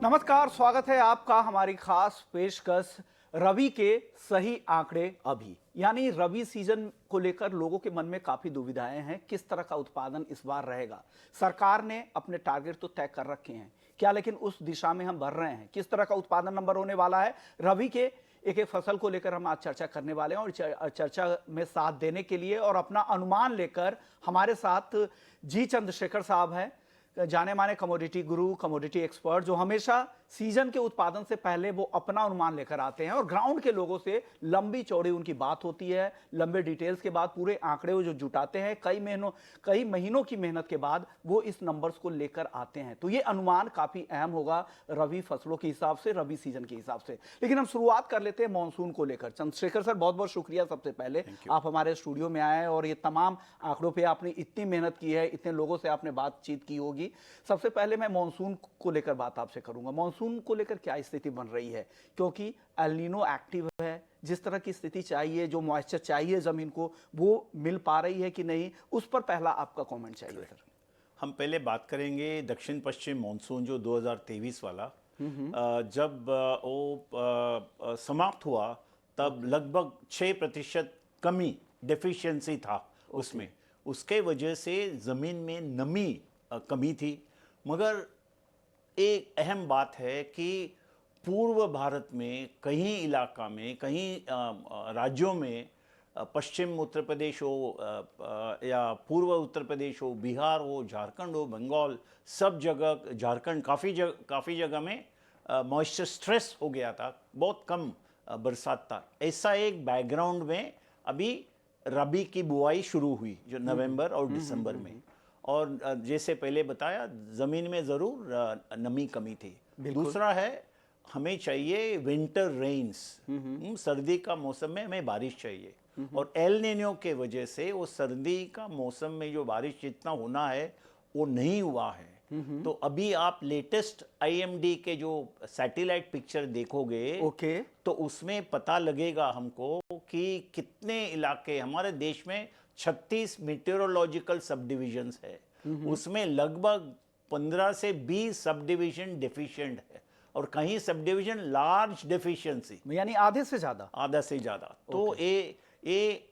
नमस्कार, स्वागत है आपका हमारी खास पेशकश रबी के सही आंकड़े अभी। यानी रबी सीजन को लेकर लोगों के मन में काफी दुविधाएं हैं। किस तरह का उत्पादन इस बार रहेगा? सरकार ने अपने टारगेट तो तय कर रखे हैं क्या, लेकिन उस दिशा में हम बढ़ रहे हैं? किस तरह का उत्पादन नंबर होने वाला है रबी के एक एक फसल को लेकर हम आज चर्चा करने वाले हैं। और चर्चा में साथ देने के लिए और अपना अनुमान लेकर हमारे साथ जी चंद्रशेखर साहब हैं, जाने माने कमोडिटी गुरु, कमोडिटी एक्सपर्ट, जो हमेशा सीजन के उत्पादन से पहले वो अपना अनुमान लेकर आते हैं और ग्राउंड के लोगों से लंबी चौड़ी उनकी बात होती है। लंबे डिटेल्स के बाद पूरे आंकड़े वो जो जुटाते हैं, कई महीनों की मेहनत के बाद वो इस नंबर्स को लेकर आते हैं। तो ये अनुमान काफी अहम होगा रबी फसलों के हिसाब से, रबी सीजन के हिसाब से। लेकिन हम शुरुआत कर लेते हैं मॉनसून को लेकर। चंद्रशेखर सर, बहुत बहुत शुक्रिया सबसे पहले आप हमारे स्टूडियो में आए और ये तमाम आंकड़ों पर आपने इतनी मेहनत की है, इतने लोगों से आपने बातचीत की होगी। सबसे पहले मैं मॉनसून को लेकर बात आपसे करूंगा। मॉनसून को लेकर क्या स्थिति बन रही है? क्योंकि एल नीनो एक्टिव है, जिस तरह की स्थिति चाहिए, जो मॉइस्चर चाहिए जमीन को, वो मिल पा रही है कि नहीं, उस पर पहला आपका कमेंट चाहिए सर। हम पहले बात करेंगे दक्षिण पश्चिम मॉनसून जो 2023 वाला, जब वो समाप्त हुआ तब लगभग 6% कमी डेफिशिएंसी था उसमें। उसके वजह से ज़मीन में नमी कमी थी। मगर एक अहम बात है कि पूर्व भारत में कहीं इलाका में, कहीं राज्यों में, पश्चिम उत्तर प्रदेश हो या पूर्व उत्तर प्रदेश हो, बिहार हो, झारखंड हो, बंगाल, सब जगह, झारखंड काफ़ी जगह में मॉइस्चर स्ट्रेस हो गया था, बहुत कम बरसात था। ऐसा एक बैकग्राउंड में अभी रबी की बुआई शुरू हुई जो नवंबर और दिसंबर में। और जैसे पहले बताया, ज़मीन में ज़रूर नमी कमी थी। दूसरा है, हमें चाहिए विंटर रेन्स, सर्दी का मौसम में हमें बारिश चाहिए। और एल नीनो के वजह से वो सर्दी का मौसम में जो बारिश जितना होना है वो नहीं हुआ है। तो अभी आप लेटेस्ट आईएमडी के जो सैटेलाइट पिक्चर देखोगे, तो उसमें पता लगेगा हमको कि कितने इलाके, हमारे देश में 36 मीटेरोलॉजिकल सब डिविजन्स है, उसमें लगभग 15 से 20 सब डिविजन डेफिशिएंट है और कहीं सब डिविजन लार्ज डेफिशिएंसी, यानी आधे से ज्यादा। तो ये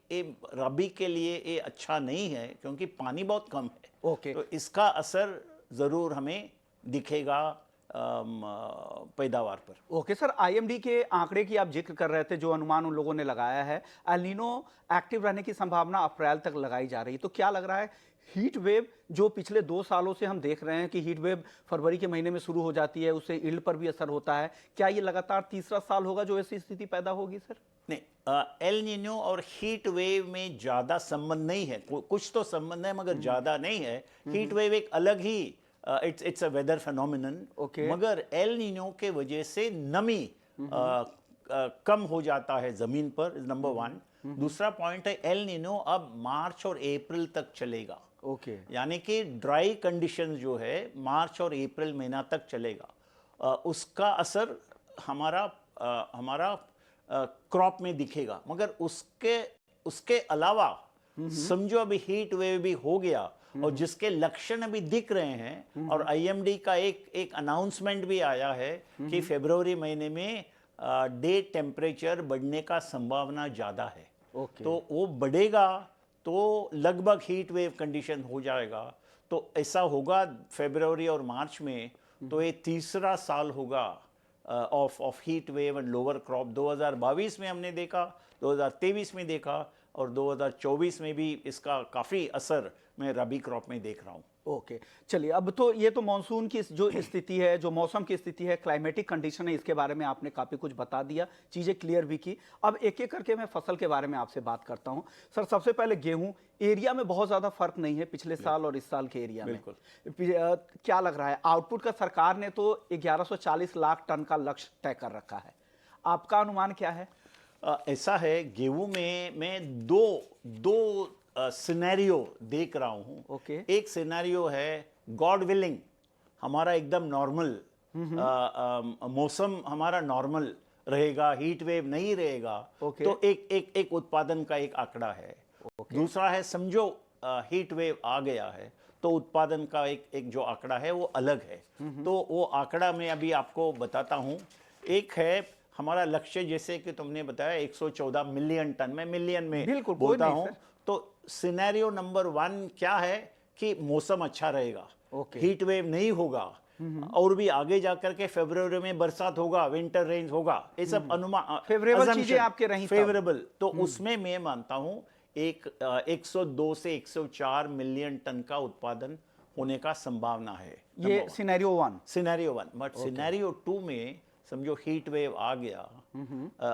रबी के लिए ये अच्छा नहीं है क्योंकि पानी बहुत कम है। तो इसका असर जरूर हमें दिखेगा पैदावार पर। सर, आईएमडी के आंकड़े की आप जिक्र कर रहे थे, जो अनुमान उन लोगों ने लगाया है, एल नीनो एक्टिव रहने की संभावना अप्रैल तक लगाई जा रही है। तो क्या लग रहा है, हीट वेव जो पिछले 2 सालों से हम देख रहे हैं कि हीट वेव फरवरी के महीने में शुरू हो जाती है, उससे यील्ड पर भी असर होता है, क्या ये लगातार तीसरा साल होगा जो ऐसी स्थिति पैदा होगी सर? नहीं, एल नीनो और हीट वेव में ज्यादा संबंध नहीं है। कुछ तो संबंध है मगर ज्यादा नहीं है। हीट वेव एक अलग ही इट्स अ वेदर फेनोमेनन। मगर एल नीनो के वजह से नमी कम हो जाता है जमीन पर, नंबर 1। दूसरा पॉइंट है, एल नीनो अब मार्च और अप्रैल तक चलेगा। यानी कि ड्राई कंडीशन जो है मार्च और अप्रैल महीना तक चलेगा। उसका असर हमारा क्रॉप में दिखेगा। मगर उसके अलावा समझो अभी हीट वेव भी हो गया और जिसके लक्षण अभी दिख रहे हैं, और आईएमडी का एक अनाउंसमेंट भी आया है कि फरवरी महीने में डे टेम्परेचर बढ़ने का संभावना ज्यादा है। तो वो बढ़ेगा तो लगभग हीट वेव कंडीशन हो जाएगा। तो ऐसा होगा फरवरी और मार्च में, तो ये तीसरा साल होगा of heat wave and lower crop. 2022 में हमने देखा, 2023 में देखा और 2024 में भी इसका काफ़ी असर मैं रबी क्रॉप में देख रहा हूँ। चलिए, अब तो ये तो मॉनसून की जो स्थिति है, जो मौसम की स्थिति है, क्लाइमेटिक कंडीशन है, इसके बारे में आपने काफी कुछ बता दिया, चीजें क्लियर भी की। अब एक एक करके मैं फसल के बारे में आपसे बात करता हूं। सर, सबसे पहले गेहूं एरिया में बहुत ज्यादा फर्क नहीं है पिछले साल और इस साल के एरिया में। क्या लग रहा है आउटपुट का? सरकार ने तो 1140 लाख टन का लक्ष्य तय कर रखा है, आपका अनुमान क्या है? ऐसा है, गेहूं में मैं दो सिनेरियो देख रहा हूं। एक सिनेरियो है, गॉड विलिंग, हमारा एकदम नॉर्मल मौसम, हमारा नॉर्मल रहेगा, हीट वेव नहीं रहेगा। तो एक उत्पादन का एक आंकड़ा है। दूसरा है, समझो हीट वेव आ गया है तो उत्पादन का एक जो आंकड़ा है वो अलग है। तो वो आंकड़ा मैं अभी आपको बताता हूँ। एक है हमारा लक्ष्य, जैसे कि तुमने बताया 114 मिलियन टन, मैं मिलियन में बिल्कुल, कोई बोलता नहीं हूँ। सर। तो सिनेरियो नंबर 1 क्या है कि मौसम अच्छा रहेगा, ओके। हीट वेव नहीं होगा, और भी आगे जाकर के फरवरी में बरसात होगा, विंटर रेंज होगा, ये सब अनुमान, फेवरेबल चीजें आपके रही तब। फेवरेबल। तो उसमें मैं मानता हूं 102 से 104 मिलियन टन का उत्पादन होने का संभावना है। ये सिनेरियो 1। सिनेरियो 1। बट सिनेरियो 2 में समझो हीट वेव आ गया,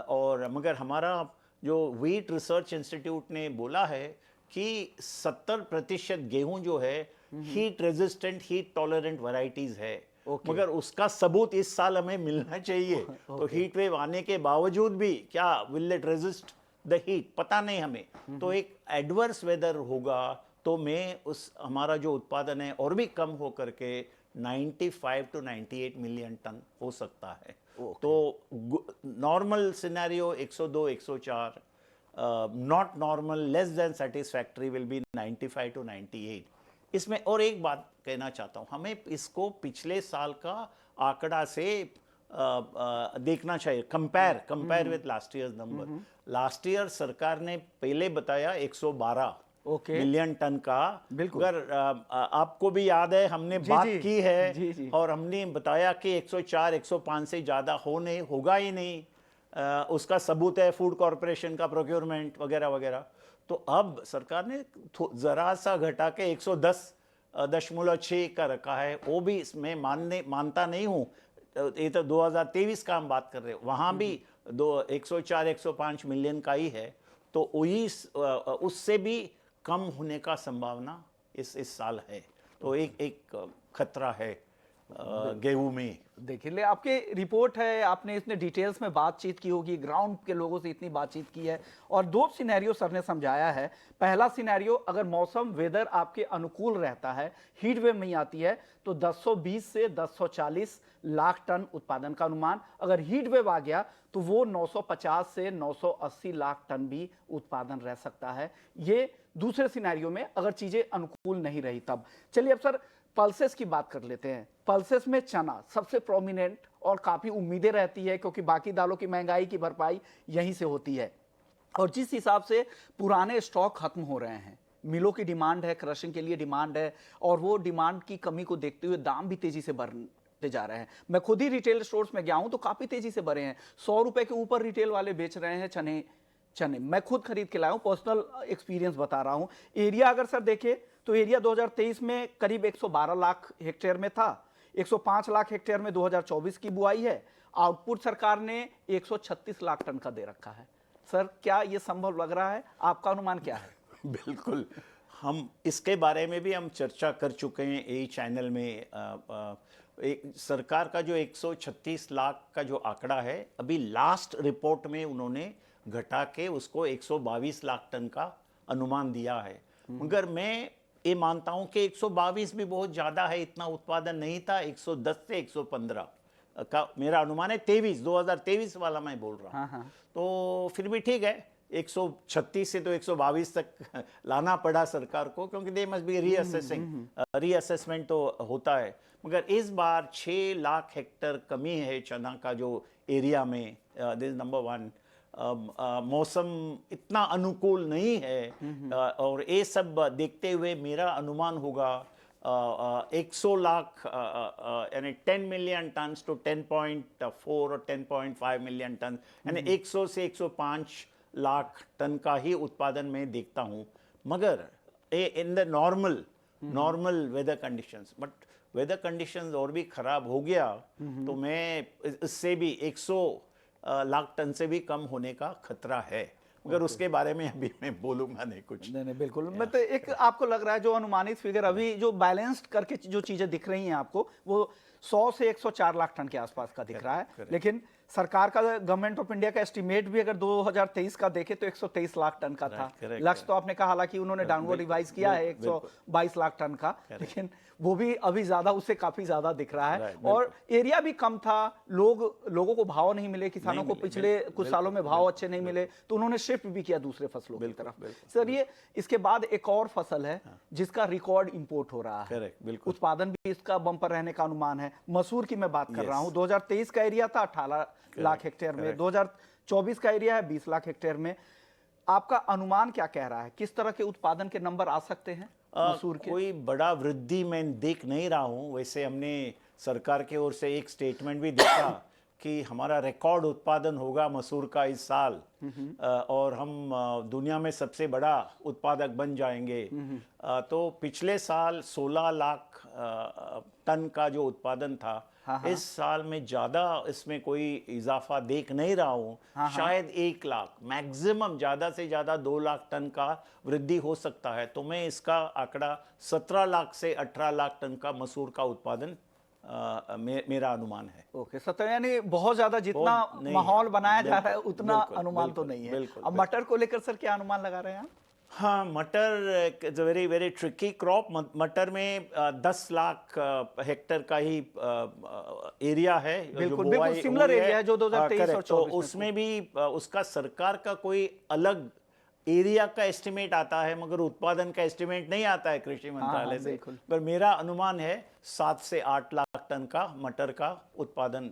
और मगर हमारा जो वीट रिसर्च इंस्टीट्यूट ने बोला है कि 70% गेहूं जो है heat resistant, heat tolerant varieties है। मगर उसका सबूत इस साल हमें मिलना चाहिए। तो हीट वेव आने के बावजूद भी क्या will it resist the heat, पता नहीं हमें। तो एक एडवर्स वेदर होगा तो मैं उस हमारा जो उत्पादन है और भी कम हो करके 95 टू 98 मिलियन टन हो सकता है। तो normal scenario 102 104, not normal less than satisfactory will be 95 to 98। इसमें और एक बात कहना चाहता हूं, हमें इसको पिछले साल का आंकड़ा से देखना चाहिए, compare with last year number. Last year सरकार ने पहले बताया 112 मिलियन टन का। बिल्कुल। अगर आपको भी याद है हमने बात की है, और हमने बताया कि 104 105 से ज्यादा होगा ही नहीं। उसका सबूत है फूड कॉर्पोरेशन का प्रोक्योरमेंट वगैरह वगैरह। तो अब सरकार ने जरा सा घटा के 110.6 का रखा है। वो भी इसमें मानता नहीं हूं, ये तो 2023 का हम बात कर रहे हैं, वहां भी 104 105 मिलियन का ही है। तो वही उससे भी कम होने का संभावना इस साल है। तो एक खतरा है गेहूं में। देखिए ले आपके रिपोर्ट है, आपने इसमें डिटेल्स में बातचीत की होगी, ग्राउंड के लोगों से इतनी बातचीत की है, और दो सिनेरियो सर ने समझाया है। पहला सिनेरियो, अगर मौसम वेदर आपके अनुकूल रहता है, हीट वेव नहीं आती है, तो 1020 से 1040 लाख टन उत्पादन का अनुमान। अगर हीट वेव आ गया तो वो 950 से 980 लाख टन भी उत्पादन रह सकता है। ये दूसरे सिनेरियो में अगर चीजें अनुकूल नहीं रही तब। चलिए अब सर पल्सेस की बात कर लेते हैं। पल्सेस में चना सबसे प्रोमिनेंट और काफी उम्मीदें रहती है, क्योंकि बाकी दालों की महंगाई की भरपाई यहीं से होती है। और जिस हिसाब से पुराने स्टॉक खत्म हो रहे हैं, मिलों की डिमांड है, क्रशिंग के लिए डिमांड है, और वो डिमांड की कमी को देखते हुए दाम भी तेजी से बढ़ते जा रहे हैं। मैं खुद ही रिटेल स्टोर्स में गया हूं तो काफी तेजी से बढ़े हैं। 100 रुपए के ऊपर रिटेल वाले बेच रहे हैं चने। मैं खुद खरीद के लाया हूं, पर्सनल एक्सपीरियंस बता रहा हूं। एरिया अगर सर देखें तो एरिया 2023 में करीब 112 लाख हेक्टेयर में था, 105 लाख हेक्टेयर में 2024 की बुआई है। आउटपुट सरकार ने 136 लाख टन का दे रखा है। सर क्या ये संभव लग रहा है? आपका अनुमान क्या है? बिल्कुल, हम इसके बारे में भी हम चर्चा कर चुके हैं यही चैनल में। एक सरकार का जो 136 लाख का जो आंकड़ा है, अभी लास्ट रिपोर्ट में उन्होंने घटा के उसको 122 लाख टन का अनुमान दिया है। मगर मैं ये मानता हूं कि 122 भी बहुत ज्यादा है, इतना उत्पादन नहीं था। 110 से 115 का मेरा अनुमान है। 2023 वाला मैं बोल रहा हूं। तो फिर भी ठीक है, 136 से तो 122 तक लाना पड़ा सरकार को, क्योंकि दे मस्ट बी रीअसेसमेंट तो होता है। मगर इस बार 6 लाख हेक्टेयर कमी है चना का जो एरिया में। This number 1। मौसम इतना अनुकूल नहीं है, और ये सब देखते हुए मेरा अनुमान होगा 100 लाख यानी 10 मिलियन टन टू 10.4 और 10.5 मिलियन टन, यानी 100 से 105 लाख टन का ही उत्पादन मैं देखता हूं। मगर in the normal weather conditions, but weather conditions और भी खराब हो गया तो मैं इससे भी 100 लाख टन से भी कम होने का खतरा है। मगर उसके बारे में अभी मैं बोलूंगा नहीं कुछ। नहीं बिल्कुल। मैं तो एक आपको लग रहा है जो अनुमानित फिगर अभी जो बैलेंस्ड करके जो चीजें दिख रही हैं आपको, वो 100 से 104 लाख टन के आसपास का दिख रहा है। लेकिन सरकार का, गवर्नमेंट ऑफ इंडिया का एस्टीमेट भी अगर 2023 का देखे तो 123 लाख टन का था। correct, लक्ष्य तो आपने कहा, हालांकि उन्होंने डाउनवर्ड रिवाइज किया है 122 लाख टन का, लेकिन वो भी अभी ज्यादा, उससे काफी ज्यादा दिख रहा है। और एरिया भी कम था, लोगों को भाव नहीं मिले, किसानों को पिछले कुछ सालों में भाव अच्छे नहीं मिले, तो उन्होंने शिफ्ट भी किया दूसरे फसलों की तरफ। सर, ये इसके बाद एक और फसल है जिसका रिकॉर्ड इंपोर्ट हो रहा है, उत्पादन भी इसका बम्पर रहने का अनुमान है। मसूर की मैं बात कर रहा हूं। 2023 का एरिया था 18 लाख हेक्टेयर में, 2024 का एरिया है 20 लाख हेक्टेयर में। आपका अनुमान क्या कह रहा है, किस तरह के उत्पादन के नंबर आ सकते हैं मसूर के? कोई बड़ा वृद्धि मैं देख नहीं रहा हूं। वैसे हमने सरकार की ओर से एक स्टेटमेंट भी देखा कि हमारा रिकॉर्ड उत्पादन होगा मसूर का इस साल, और हम दुनिया में सबसे बड़ा उत्पादक बन जाएंगे। तो पिछले साल 16 लाख टन का जो उत्पादन था, इस साल में ज्यादा इसमें कोई इजाफा देख नहीं रहा हूं। शायद 1 लाख, मैक्सिमम ज्यादा से ज्यादा 2 लाख टन का वृद्धि हो सकता है। तो मैं इसका आंकड़ा 17 लाख से 18 लाख टन का मसूर का उत्पादन मेरा अनुमान है। ओके, सत्तर, यानी बहुत ज्यादा जितना माहौल बनाया जा रहा है उतना अनुमान तो नहीं है। अब मटर को लेकर सर क्या अनुमान लगा रहे हैं आप? हाँ, मटर is very very tricky crop. मटर में 10 लाख हेक्टेयर का ही एरिया है, बिल्कुल बिल्कुल सिमिलर एरिया है जो 2023 और 24 तो उसमें भी उसका सरकार का कोई अलग एरिया का एस्टिमेट आता है, मगर उत्पादन का एस्टिमेट नहीं आता है कृषि मंत्रालय से। पर मेरा अनुमान है 7 से 8 लाख टन का मटर का उत्पादन,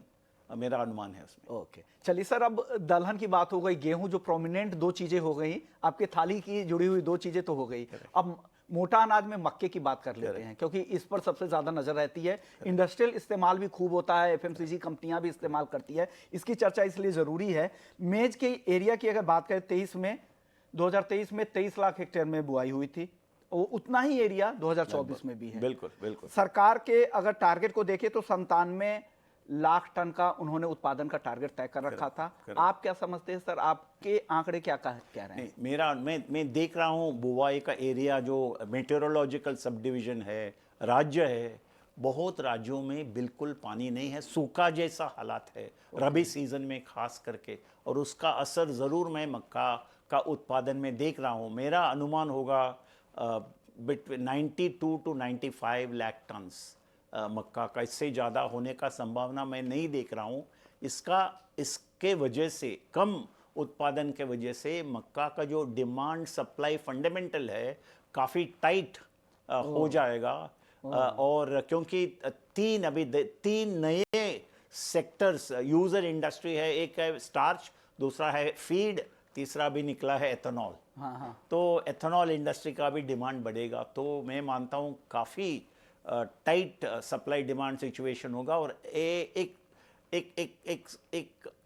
मेरा अनुमान है उसमें। ओके, चलिए सर, अब दलहन की बात हो गई, गेहूं जो प्रोमिनेंट 2 चीजें हो गई, आपके थाली की जुड़ी हुई 2 चीजें तो हो गई। अब मोटा अनाज में मक्के की बात कर लेते हैं, क्योंकि इस पर सबसे ज्यादा नजर रहती है। इंडस्ट्रियल इस्तेमाल भी खूब होता है, एफएमसीजी कंपनियां भी इस्तेमाल करती है, इसकी चर्चा इसलिए जरूरी है। मेज के एरिया की अगर बात करें, 2023 में 23 लाख हेक्टेयर में बुआई हुई थी, उतना ही एरिया 2024 में भी है। बिल्कुल बिल्कुल। सरकार के अगर टारगेट को देखें तो 97 लाख टन का उन्होंने उत्पादन का टारगेट तय कर रखा था। आप क्या समझते हैं सर, आपके आंकड़े क्या कह रहे हैं? मैं देख रहा हूं बुआई का एरिया, जो मेटेरोलॉजिकल सब डिवीजन है, राज्य है, बहुत राज्यों में बिल्कुल पानी नहीं है, सूखा जैसा हालात है रबी सीजन में खास करके, और उसका असर जरूर मैं मक्का का उत्पादन में देख रहा हूं। मेरा अनुमान होगा बिटवीन 92 to 95 लाख टन्स मक्का का, इससे ज़्यादा होने का संभावना मैं नहीं देख रहा हूँ। इसके वजह से, कम उत्पादन के वजह से मक्का का जो डिमांड सप्लाई फंडामेंटल है काफ़ी टाइट हो जाएगा। और क्योंकि 3 नए सेक्टर्स यूज़र इंडस्ट्री है, एक है स्टार्च, दूसरा है फीड, तीसरा भी निकला है एथेनॉल। तो एथेनॉल इंडस्ट्री का भी डिमांड बढ़ेगा। तो मैं मानता हूँ काफ़ी टाइट सप्लाई डिमांड सिचुएशन होगा, और एक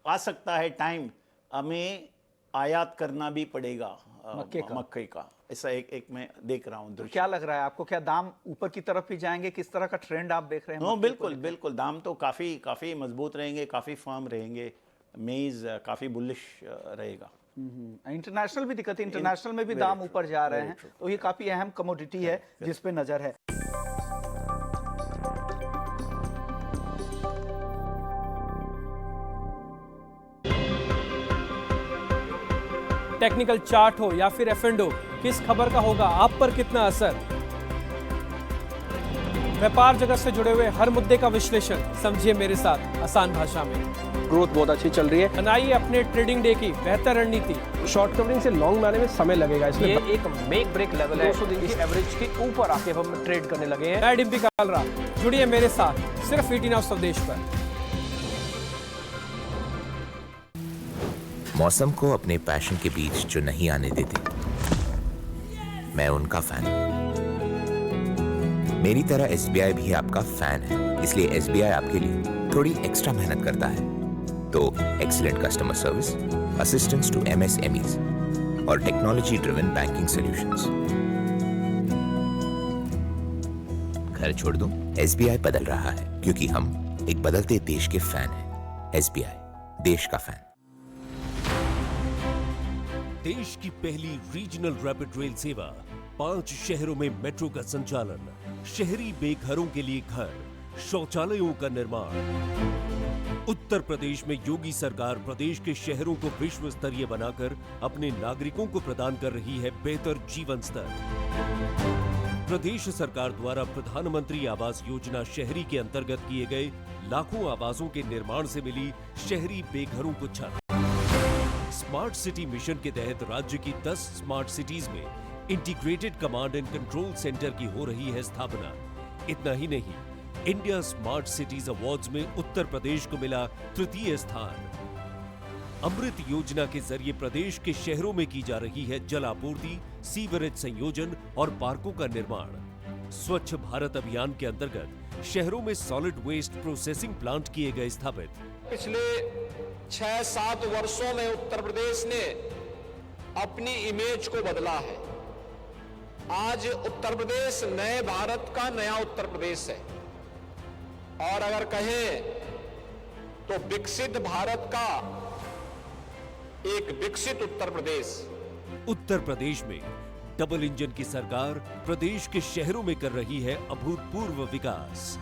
आ सकता है टाइम हमें आयात करना भी पड़ेगा मक्के का। ऐसा एक मैं देख रहा हूँ। क्या लग रहा है आपको, क्या दाम ऊपर की तरफ ही जाएंगे? किस तरह का ट्रेंड आप देख रहे हैं? बिल्कुल बिल्कुल, दाम तो काफ़ी मजबूत रहेंगे, काफ़ी फर्म रहेंगे। मेज काफ़ी बुलिश रहेगा। इंटरनेशनल भी दिक्कत है, इंटरनेशनल में भी दाम ऊपर जा रहे हैं, तो ये काफ़ी अहम कमोडिटी है जिस पे नज़र है। टेक्निकल चार्ट हो या फिर एफ&ओ, किस खबर का होगा आप पर कितना असर? व्यापार जगत से जुड़े हुए हर मुद्दे का विश्लेषण समझिए मेरे साथ आसान भाषा में। ग्रोथ बहुत अच्छी चल रही है। बनाइए अपने ट्रेडिंग डे की बेहतर रणनीति। शॉर्ट कवरिंग से लॉन्ग में आने में समय लगेगा, इसलिए ये एक मेक ब्रेक लेवल है। 200 दिन की एवरेज के ऊपर आके हम ट्रेड करने लगे हैं। मैं डिम्पी कालरा, जुड़िए मेरे साथ सिर्फ 18 हाउस स्वदेश पर। मौसम को अपने पैशन के बीच जो नहीं आने देते, मैं उनका फैन हूं। मेरी तरह SBI भी आपका फैन है, इसलिए SBI आपके लिए थोड़ी एक्स्ट्रा मेहनत करता है। तो excellent customer service, assistance to MSMEs और टेक्नोलॉजी ड्रिवन बैंकिंग सॉल्यूशंस। घर छोड़ दूं, SBI बदल रहा है, क्योंकि हम एक बदलते देश के फैन हैं। SBI, देश का फैन। देश की पहली रीजनल रैपिड रेल सेवा, 5 शहरों में मेट्रो का संचालन, शहरी बेघरों के लिए घर, शौचालयों का निर्माण, उत्तर प्रदेश में योगी सरकार प्रदेश के शहरों को विश्व स्तरीय बनाकर अपने नागरिकों को प्रदान कर रही है बेहतर जीवन स्तर। प्रदेश सरकार द्वारा प्रधानमंत्री आवास योजना शहरी के अंतर्गत किए गए लाखों आवासों के निर्माण से मिली शहरी बेघरों को छत। स्मार्ट सिटी मिशन के तहत राज्य की 10 स्मार्ट सिटीज में integrated command and control centre की हो रही है स्थापना। इतना ही नहीं, इंडिया स्मार्ट सिटीज अवार्ड्स में उत्तर प्रदेश को मिला तृतीय स्थान। अमृत योजना के जरिए प्रदेश के शहरों में की जा रही है जल आपूर्ति, सीवरेज संयोजन और पार्कों का निर्माण। स्वच्छ भारत अभियान के अंतर्गत शहरों में सॉलिड वेस्ट प्रोसेसिंग प्लांट किए गए स्थापित। पिछले 6-7 वर्षों में उत्तर प्रदेश ने अपनी इमेज को बदला है। आज उत्तर प्रदेश नए भारत का नया उत्तर प्रदेश है, और अगर कहें तो विकसित भारत का एक विकसित उत्तर प्रदेश। उत्तर प्रदेश में डबल इंजन की सरकार प्रदेश के शहरों में कर रही है अभूतपूर्व विकास।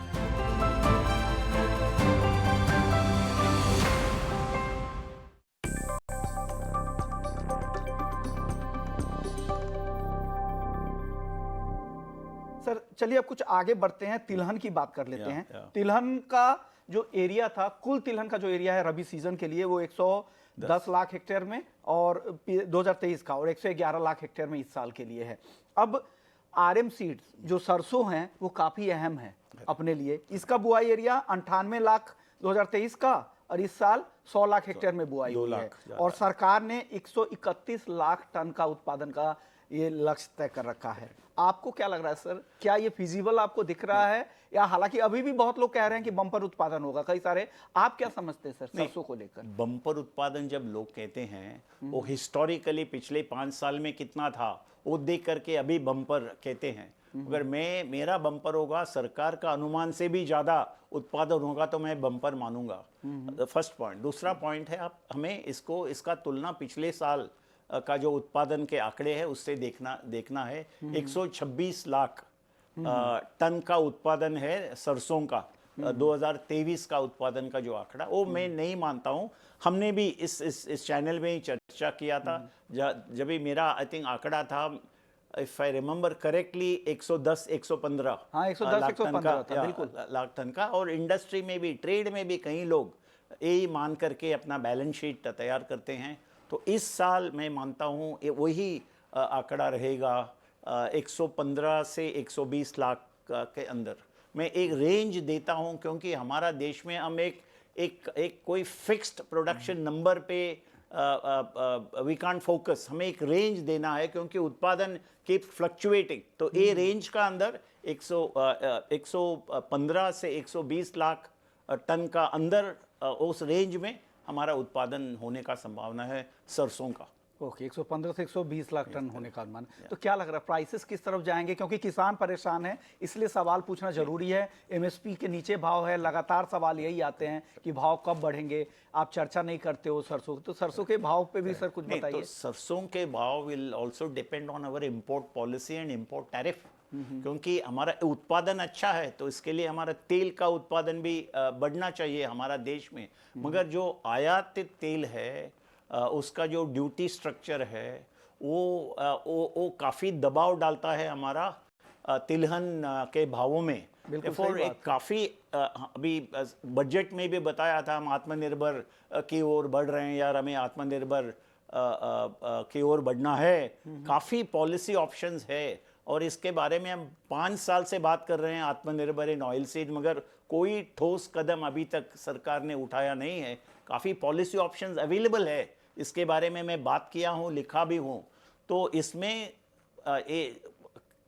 सर चलिए अब कुछ आगे बढ़ते हैं, तिलहन की बात कर लेते हैं। तिलहन का जो एरिया था, कुल तिलहन का जो एरिया है रबी सीजन के लिए वो 110 लाख हेक्टेयर में और 2023 का, और 111 लाख हेक्टेयर में इस साल के लिए है। अब RM सीड्स जो सरसों हैं वो काफी अहम है अपने लिए। इसका बुआई एरिया 98 लाख 2023 का, और इस साल 100 लाख हेक्टेयर में बुआई हुई है, और सरकार ने 131 लाख टन का उत्पादन का ये लक्ष्य तय कर रखा है। आपको क्या लग रहा है सर, क्या ये फिजिबल आपको दिख रहा है, या हालांकि अभी भी बहुत लोग कह रहे हैं कि बम्पर उत्पादन होगा कई सारे, आप क्या समझते हैं सर सरसों को लेकर? बम्पर उत्पादन जब लोग कहते हैं वो हिस्टोरिकली पिछले 5 साल में कितना था वो देख करके अभी बम्पर कहते हैं। अगर मेरा बम्पर होगा, सरकार का अनुमान से भी ज्यादा उत्पादन होगा तो मैं बम्पर मानूंगा। First point. दूसरा पॉइंट है, आप हमें इसका तुलना पिछले साल का जो उत्पादन के आंकड़े हैं उससे देखना है। 126 लाख टन का उत्पादन है सरसों का। 2023 का उत्पादन का जो आंकड़ा वो मैं नहीं मानता हूं। हमने भी इस चैनल में ही चर्चा किया था जब भी मेरा आई थिंक आंकड़ा था, if I remember correctly 110-115 lakh ton का। और इंडस्ट्री में भी, ट्रेड में भी कई लोग यही मान करके अपना बैलेंस शीट तैयार करते हैं। तो इस साल मैं मानता हूँ वही आंकड़ा रहेगा 115 से 120 लाख के अंदर। मैं एक रेंज देता हूँ क्योंकि हमारा देश में हम एक कोई फिक्स्ड प्रोडक्शन नंबर पे वी कांट फोकस। हमें एक रेंज देना है क्योंकि उत्पादन कीप फ्लक्चुएटिंग। तो ये रेंज का अंदर 115 से 120 लाख टन का अंदर उस रेंज में हमारा उत्पादन होने का संभावना है सरसों का। ओके, 115 से 120 लाख टन होने का अनुमान। तो क्या लग रहा है प्राइसेस किस तरफ जाएंगे, क्योंकि किसान परेशान है, इसलिए सवाल पूछना जरूरी है। MSP के नीचे भाव है, लगातार सवाल यही आते हैं कि भाव कब बढ़ेंगे, आप चर्चा नहीं करते हो सरसों। तो सरसों के भाव पे भी सर कुछ बताइए। तो सरसों के भाव will also depend on our import policy and import tariff. क्योंकि हमारा उत्पादन अच्छा है तो इसके लिए हमारा तेल का उत्पादन भी बढ़ना चाहिए हमारा देश में। मगर जो आयातित तेल है उसका जो ड्यूटी स्ट्रक्चर है वो काफ़ी दबाव डालता है हमारा तिलहन के भावों में। बिल्कुल एक काफ़ी अभी बजट में भी बताया था हम आत्मनिर्भर की ओर बढ़ रहे हैं यार, हमें आत्मनिर्भर की ओर बढ़ना है। काफ़ी पॉलिसी ऑप्शंस है और इसके बारे में हम 5 साल से बात कर रहे हैं आत्मनिर्भर इन ऑयल सीड, मगर कोई ठोस कदम अभी तक सरकार ने उठाया नहीं है। काफ़ी पॉलिसी ऑप्शंस अवेलेबल है, इसके बारे में मैं बात किया हूँ, लिखा भी हूँ। तो इसमें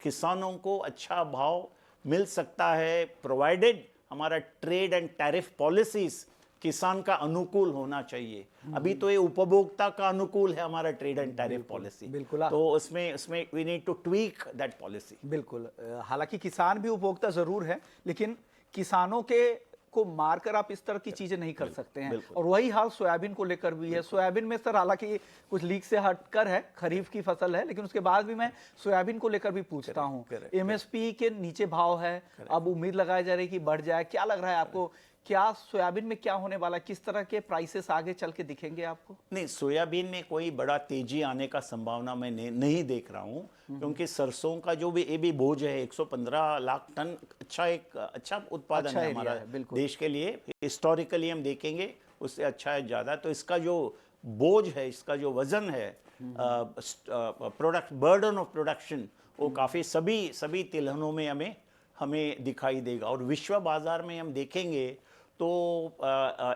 किसानों को अच्छा भाव मिल सकता है प्रोवाइडेड हमारा ट्रेड एंड टैरिफ पॉलिसीज किसान का अनुकूल होना चाहिए। अभी तो ये उपभोक्ता का अनुकूल है हमारा ट्रेड एंड टैरिफ पॉलिसी। बिल्कुल। तो उसमें we need to tweak that policy. बिल्कुल। हालांकि किसान भी उपभोक्ता जरूर है, लेकिन किसानों के को मारकर आप इस तरह की चीजें नहीं कर सकते हैं। और वही हाल सोयाबीन को लेकर भी है। सोयाबीन में सर हालांकि कुछ लीक से हटकर है, खरीफ की फसल है, लेकिन उसके बाद भी मैं सोयाबीन को लेकर भी पूछता हूं। MSP के नीचे भाव है, अब उम्मीद लगाई जा रही है कि बढ़ जाए। क्या लग रहा है आपको क्या सोयाबीन में क्या होने वाला है? किस तरह के प्राइसेस आगे चल के दिखेंगे आपको? नहीं, सोयाबीन में कोई बड़ा तेजी आने का संभावना मैं नहीं देख रहा हूँ, क्योंकि सरसों का जो भी ये भी बोझ है 115 लाख टन, अच्छा उत्पादन अच्छा है एरिया हमारा है, बिल्कुल। देश के लिए। हिस्टोरिकली हम देखेंगे उससे अच्छा है ज़्यादा। तो इसका जो बोझ है, इसका जो वजन है, प्रोडक्ट बर्डन ऑफ प्रोडक्शन, वो काफ़ी सभी तिलहनों में हमें दिखाई देगा। और विश्व बाजार में हम देखेंगे तो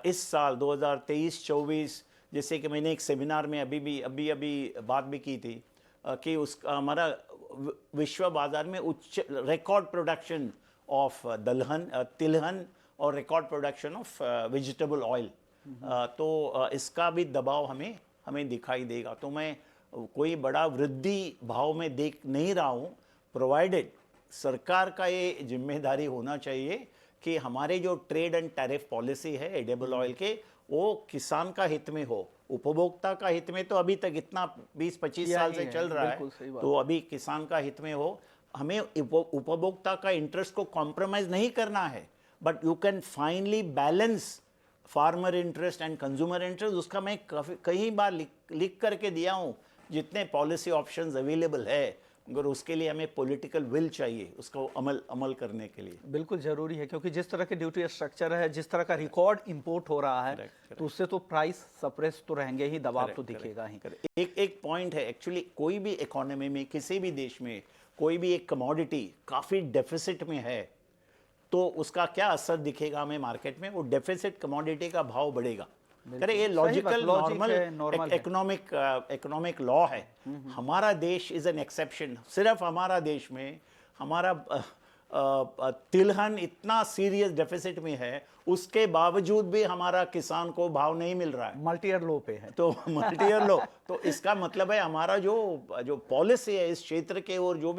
इस साल 2023-24, जैसे कि मैंने एक सेमिनार में अभी बात भी की थी कि उसका हमारा विश्व बाजार में उच्च रिकॉर्ड प्रोडक्शन ऑफ तिलहन और record production of vegetable oil, तो इसका भी दबाव हमें दिखाई देगा। तो मैं कोई बड़ा वृद्धि भाव में देख नहीं रहा हूँ, प्रोवाइडेड सरकार का ये जिम्मेदारी होना चाहिए कि हमारे जो ट्रेड एंड टैरिफ पॉलिसी है एडिबल ऑयल के, वो किसान का हित में हो, उपभोक्ता का हित में तो अभी तक इतना 20-25 साल से चल रहा है, तो अभी किसान का हित में हो। हमें उपभोक्ता का इंटरेस्ट को कॉम्प्रोमाइज नहीं करना है, but you can finally balance farmer interest and consumer interest. उसका मैं कई बार लिख करके दिया हूँ, जितने पॉलिसी ऑप्शंस अवेलेबल है, मगर उसके लिए हमें पॉलिटिकल विल चाहिए उसको अमल करने के लिए। बिल्कुल जरूरी है, क्योंकि जिस तरह के ड्यूटी स्ट्रक्चर है, जिस तरह का रिकॉर्ड इंपोर्ट हो रहा है, तो उससे तो प्राइस सप्रेस तो रहेंगे ही, दबाव तो दिखेगा ही। एक पॉइंट है एक्चुअली, कोई भी इकोनॉमी में, किसी भी देश में कोई भी एक कमोडिटी काफ़ी डेफिसिट में है, तो उसका क्या असर दिखेगा हमें मार्केट में? वो डेफिसिट कमोडिटी का भाव बढ़ेगा। करे ये लॉजिकल नॉर्मल इकोनॉमिक लॉ है। हमारा देश इज एन एक्सेप्शन। सिर्फ हमारा देश में हमारा तिलहन इतना सीरियस डेफिसिट में है, उसके बावजूद भी हमारा किसान को भाव नहीं मिल रहा है, मल्टी ईयर लो पे है। तो मल्टी ईयर लो, तो इसका मतलब है हमारा जो पॉलिसी है इस क्षेत्र के, और जो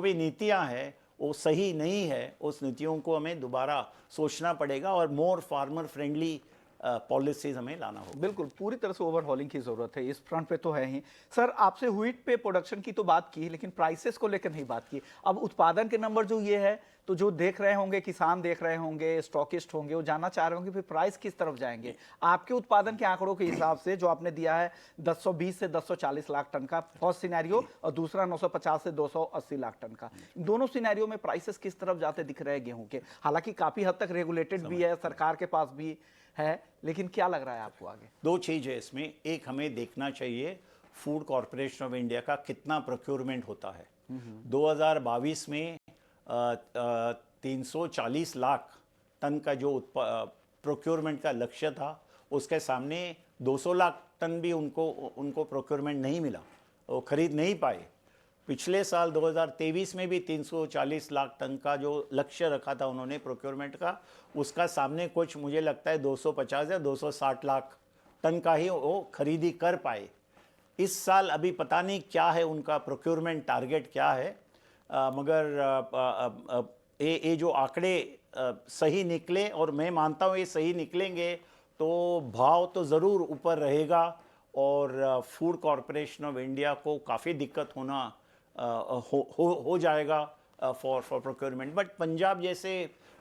भी नीतियां हैं वो सही नहीं है। उस नीतियों को हमें दोबारा सोचना पड़ेगा और मोर फार्मर फ्रेंडली पॉलिसीज हमें लाना होगा। बिल्कुल, पूरी तरह से ओवरहॉलिंग की जरूरत है, इस फ्रंट पे तो है ही। सर, आपसे व्हीट पे प्रोडक्शन की तो बात की, लेकिन प्राइसेस को लेकर नहीं बात की। अब उत्पादन के नंबर जो ये है, तो जो देख रहे होंगे, किसान देख रहे होंगे, स्टॉकिस्ट होंगे, वो जानना चाह रहे होंगे फिर प्राइस किस तरफ जाएंगे। आपके उत्पादन के आंकड़ों के हिसाब से जो आपने दिया है 1020 से 1040 लाख टन का फर्स्ट सिनेरियो, और दूसरा 950 से 280 लाख टन का, दोनों सिनेरियो में प्राइसेस किस तरफ जाते दिख रहे हैं गेहूं के? हालांकि काफी हद तक रेगुलेटेड भी है, सरकार के पास भी है, लेकिन क्या लग रहा है आपको आगे? दो चीज़ है इसमें। एक, हमें देखना चाहिए फूड कॉरपोरेशन ऑफ इंडिया का कितना प्रोक्योरमेंट होता है। 2022 में 340 लाख टन का जो प्रोक्योरमेंट का लक्ष्य था, उसके सामने 200 लाख टन भी उनको प्रोक्योरमेंट नहीं मिला, वो खरीद नहीं पाए। पिछले साल 2023 में भी 340 लाख टन का जो लक्ष्य रखा था उन्होंने प्रोक्योरमेंट का, उसका सामने कुछ मुझे लगता है 250 या 260 लाख टन का ही वो खरीदी कर पाए। इस साल अभी पता नहीं क्या है उनका प्रोक्योरमेंट टारगेट क्या है, मगर ये जो आंकड़े सही निकले, और मैं मानता हूँ ये सही निकलेंगे, तो भाव तो ज़रूर ऊपर रहेगा और फूड कॉरपोरेशन ऑफ इंडिया को काफ़ी दिक्कत होना हो जाएगा फॉर प्रोक्योरमेंट। बट पंजाब जैसे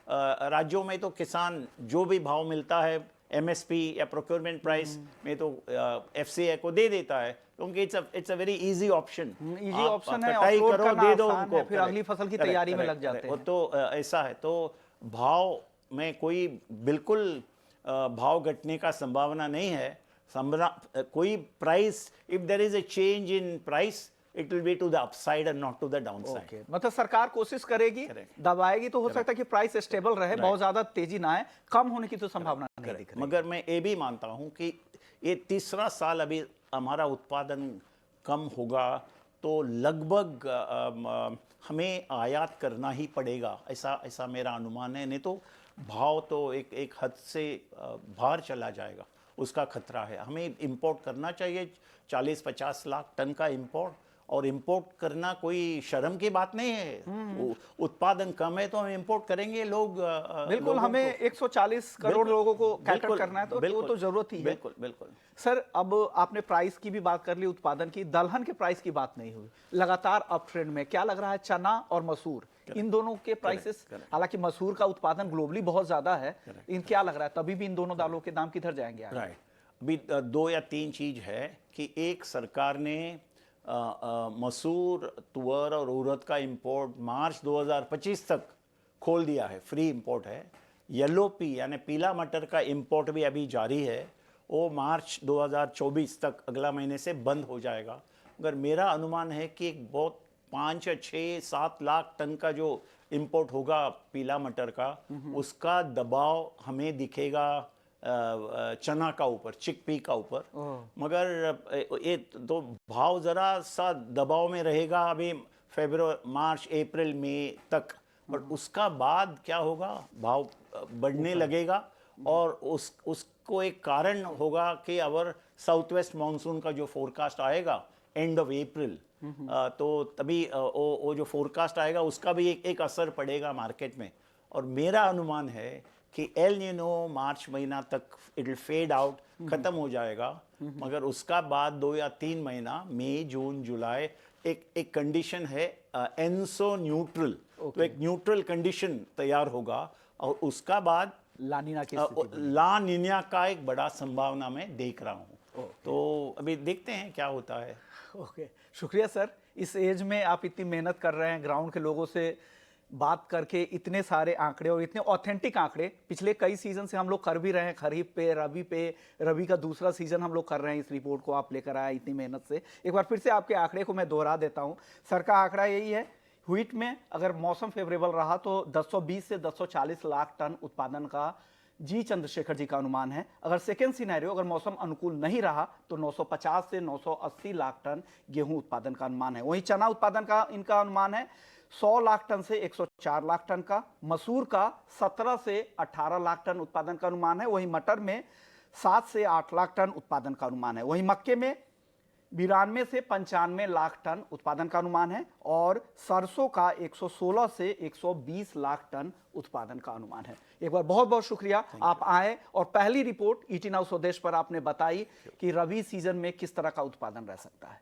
राज्यों में तो किसान जो भी भाव मिलता है एमएसपी या प्रोक्योरमेंट प्राइस में तो एफसीआई को दे देता है, क्योंकि it's a very easy option. Easy option है, कटाई ऑफलोड करो, करना दे दो आसान उनको, है, फिर अगली फसल की तैयारी में लग जाते हैं। तो ऐसा है, तो भाव में कोई बिल्कुल भाव घटने का संभावना नहीं है। कोई price, if there is a change in price, it will be to the upside and not to the downside. Okay. मतलब सरकार कोशिश करेगी, दबाएगी तो हो सकता है कि प्राइस स्टेबल रहे, बहुत ज्यादा तेजी ना आए, कम होने की तो संभावना नहीं दिख रही। मगर मैं ये भी मानता हूं कि ये तीसरा साल अभी हमारा उत्पादन कम होगा, तो लगभग हमें आयात करना ही पड़ेगा, ऐसा मेरा अनुमान है। नहीं तो भाव तो एक हद से बाहर चला जाएगा, उसका खतरा है। हमें इंपोर्ट करना चाहिए 40-50 लाख टन का इंपोर्ट, और इंपोर्ट करना कोई शर्म की बात नहीं है। उत्पादन कम है तो हम इंपोर्ट करेंगे। लोग बिल्कुल, लोगों हमें को- 140 करोड़ बिल्कुल, लोगों को कैटर बिल्कुल, करना है, तो वो बिल्कुल, तो जरूरत ही है। बिल्कुल बिल्कुल। सर, अब आपने प्राइस की भी बात कर ली, उत्पादन की, दलहन के प्राइस की बात नहीं हुई। लगातार अप ट्रेंड में क्या लग रहा है, चना और मसूर, इन दोनों के प्राइसेस, हालांकि मसूर का उत्पादन ग्लोबली बहुत ज्यादा है, इन क्या लग रहा है तभी भी इन दोनों दालों के दाम किधर जाएंगे आगे? राइट। अभी 2 या 3 चीज है कि एक, सरकार ने मसूर, तुअर और उड़द का इंपोर्ट मार्च 2025 तक खोल दिया है, फ्री इंपोर्ट है। येलो पी यानी पीला मटर का इंपोर्ट भी अभी जारी है, वो मार्च 2024 तक, अगला महीने से बंद हो जाएगा। मगर मेरा अनुमान है कि एक बहुत 5 या 6-7 लाख टन का जो इंपोर्ट होगा पीला मटर का, उसका दबाव हमें दिखेगा चना का ऊपर, चिकपी का ऊपर। मगर ये तो भाव जरा सा दबाव में रहेगा अभी फरवरी, मार्च, अप्रैल, मई तक। पर उसका बाद क्या होगा, भाव बढ़ने लगेगा। और उसको एक कारण होगा कि अवर साउथ वेस्ट मानसून का जो फोरकास्ट आएगा एंड ऑफ अप्रैल, तो तभी वो जो फोरकास्ट आएगा उसका भी एक असर पड़ेगा मार्केट में। और मेरा अनुमान है कि एल नीनो मार्च महीना तक इट विल फेड आउट, खत्म हो जाएगा। मगर उसका बाद 2 या 3 महीना, मई, जून, जुलाई, एक कंडीशन है एनसो न्यूट्रल, तो एक न्यूट्रल कंडीशन तैयार होगा। और उसका बाद लानीना की स्थिति बनेगी। ला निन्या का एक बड़ा संभावना मैं देख रहा हूँ। तो अभी देखते हैं क्या होता है। ओके, शुक्रिया सर। इस एज में आप इतनी मेहनत कर रहे हैं, ग्राउंड के लोगों से बात करके इतने सारे आंकड़े और इतने ऑथेंटिक आंकड़े पिछले कई सीजन से हम लोग कर भी रहे हैं, खरीफ पे, रबी का दूसरा सीजन हम लोग कर रहे हैं। इस रिपोर्ट को आप लेकर आए इतनी मेहनत से। एक बार फिर से आपके आंकड़े को मैं दोहरा देता हूं। सर का आंकड़ा यही है, व्हीट में अगर मौसम फेवरेबल रहा तो 220 से 240 लाख टन उत्पादन का जी चंद्रशेखर जी का अनुमान है। अगर सेकेंड सिनेरियो, अगर मौसम अनुकूल नहीं रहा तो 950 से 980 लाख टन गेहूं उत्पादन का अनुमान है। वहीं चना उत्पादन का इनका अनुमान है 100 लाख टन से 104 लाख टन का। मसूर का 17 से 18 लाख टन उत्पादन का अनुमान है। वहीं मटर में 7 से 8 लाख टन उत्पादन का अनुमान है। वहीं मक्के में 92 से 95 लाख टन उत्पादन का अनुमान है। और सरसों का 116 से 120 लाख टन उत्पादन का अनुमान है। एक बार बहुत बहुत शुक्रिया, आप आए और पहली रिपोर्ट ईटी नाउ स्वदेश पर आपने बताई कि रबी सीजन में किस तरह का उत्पादन रह सकता है।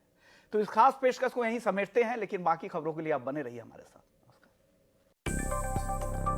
तो इस खास पेशकश को यहीं समेटते हैं, लेकिन बाकी खबरों के लिए आप बने रहिए हमारे साथ। नमस्कार।